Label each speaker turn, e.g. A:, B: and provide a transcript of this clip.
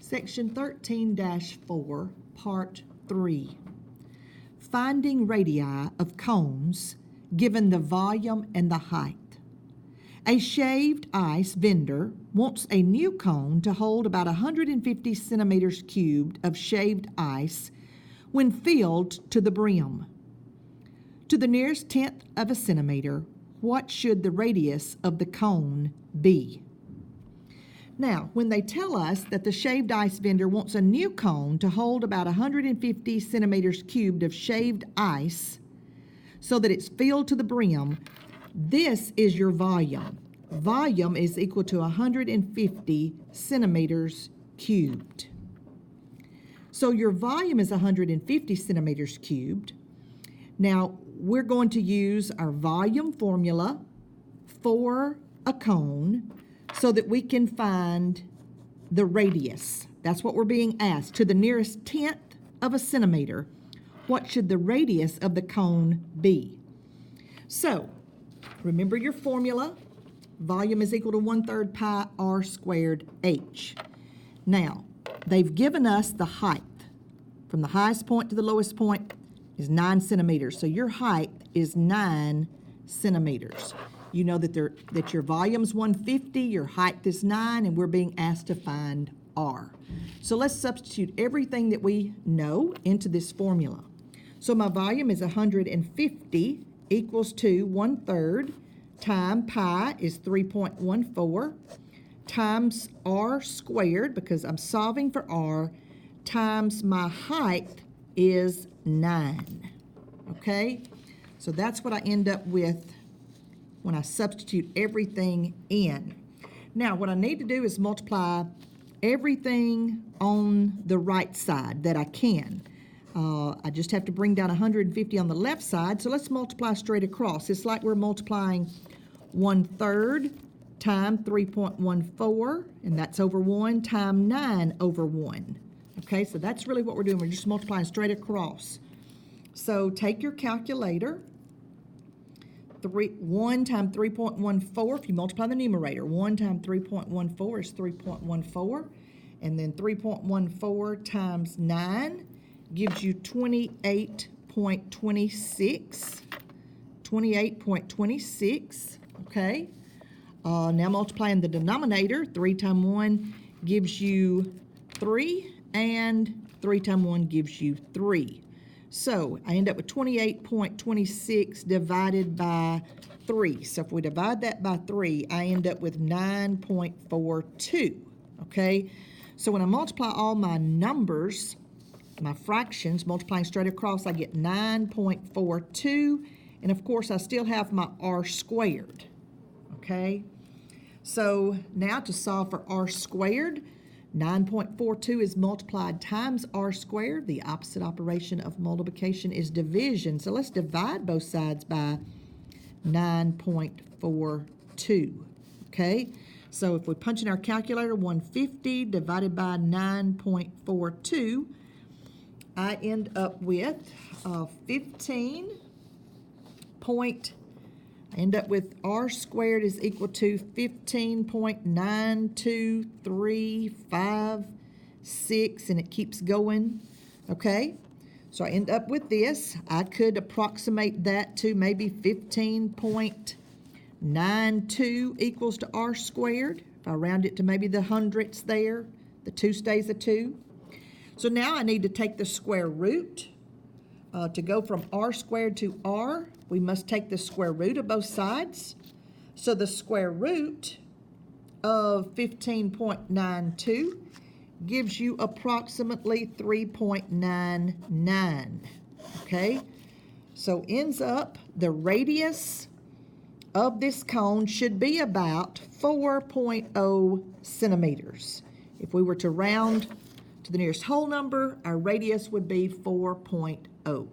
A: Section 13-4, Part 3. Finding radii of cones given the volume and the height. A shaved ice vendor wants a new cone to hold about 150 centimeters cubed of shaved ice when filled to the brim. To the nearest tenth of a centimeter, what should the radius of the cone be? Now, when they tell us that the shaved ice vendor wants a new cone to hold about 150 centimeters cubed of shaved ice so that it's filled to the brim, this is your volume. Volume is equal to 150 centimeters cubed. So your volume is 150 centimeters cubed. Now, we're going to use our volume formula for a cone so that we can find the radius. That's what we're being asked. To the nearest tenth of a centimeter, what should the radius of the cone be? So, remember your formula. Volume is equal to 1/3 pi r squared h. Now, they've given us the height. From the highest point to the lowest point is 9 centimeters. So your height is 9 centimeters. You know that your volume's 150, your height is 9, and we're being asked to find r. So let's substitute everything that we know into this formula. So my volume is 150 equals to 1/3 times pi is 3.14 times r squared, because I'm solving for r, times my height is 9. Okay? So that's what I end up with when I substitute everything in. Now, what I need to do is multiply everything on the right side that I can. I just have to bring down 150 on the left side, so let's multiply straight across. It's like we're multiplying 1/3 times 3.14, and that's over 1, times 9 over 1. Okay, so that's really what we're doing. We're just multiplying straight across. So take your calculator. 1 times 3.14, if you multiply the numerator, 1 times 3.14 is 3.14, and then 3.14 times 9 gives you 28.26. 28.26, okay? Now multiplying the denominator, 3 times 1 gives you 3, and 3 times 1 gives you 3. So I end up with 28.26 divided by 3. So if we divide that by 3, I end up with 9.42, okay? So when I multiply all my numbers, my fractions, multiplying straight across, I get 9.42, and of course I still have my r squared, okay? So now to solve for r squared, 9.42 is multiplied times r squared. The opposite operation of multiplication is division. So let's divide both sides by 9.42, okay? So if we punch in our calculator, 150 divided by 9.42, I end up with r squared is equal to 15.92356, and it keeps going, okay? So I end up with this. I could approximate that to maybe 15.92 equals to r squared. If I round it to maybe the hundredths there, the 2 stays a 2. So now I need to take the square root. To go from r squared to r, we must take the square root of both sides. So the square root of 15.92 gives you approximately 3.99, okay? So ends up the radius of this cone should be about 4.0 centimeters. If we were to round to the nearest whole number, our radius would be 4.0.